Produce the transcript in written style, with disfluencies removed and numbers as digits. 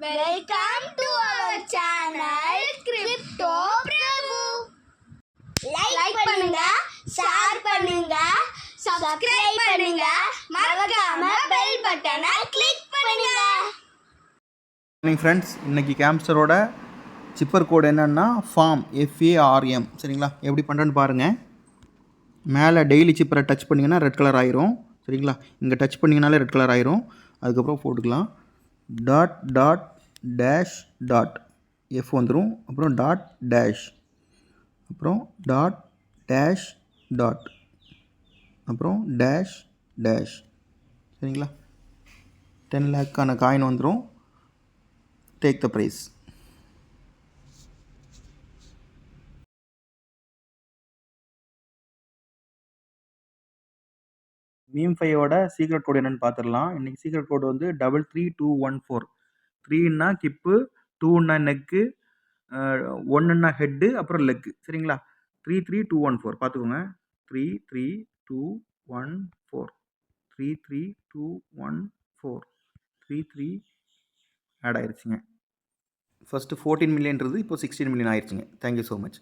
Welcome to our channel Crypto Prabhu. Like பண்ணுங்க, share பண்ணுங்க, subscribe பண்ணுங்க, மறக்காம bell பட்டனை click பண்ணுங்க. மார்னிங் ஃப்ரெண்ட்ஸ், இன்றைக்கி கேம்ஸ்டரோட சிப்பர் கோடு என்னென்னா ஃபார்ம் FARM. சரிங்களா? எப்படி பண்ணுறேன்னு பாருங்கள். மேலே டெய்லி சிப்பரை டச் பண்ணிங்கன்னா ரெட் கலர் ஆயிரும். சரிங்களா? இங்கே டச் பண்ணிங்கனாலே ரெட் கலர் ஆயிரும். அதுக்கப்புறம் போட்டுக்கலாம் dot dot dash dot F வந்துடும். அப்புறம் டாட் டேஷ், அப்புறம் டாட் டேஷ் டாட், அப்புறம் டேஷ் டேஷ். சரிங்களா? 10 லேக்கான காயின் வந்துடும். Take the prize. மீம் ஃபைவோட சீக்ரெட் கோடு என்னென்னு பார்த்துடலாம். இன்றைக்கி சீக்ரெட் கோடு வந்து 33214. 3ன்னா கிப்பு, 2ன்னா நெக்கு, 1ன்னா ஹெட்டு, அப்புறம் லெக்கு. சரிங்களா? 33214 பார்த்துக்கோங்க. 33214 33214 33 ஆட் ஆயிடுச்சுங்க. ஃபஸ்ட்டு 14 மில்லியன்றது இப்போ 16 மில்லியன் ஆயிடுச்சுங்க. Thank you so much.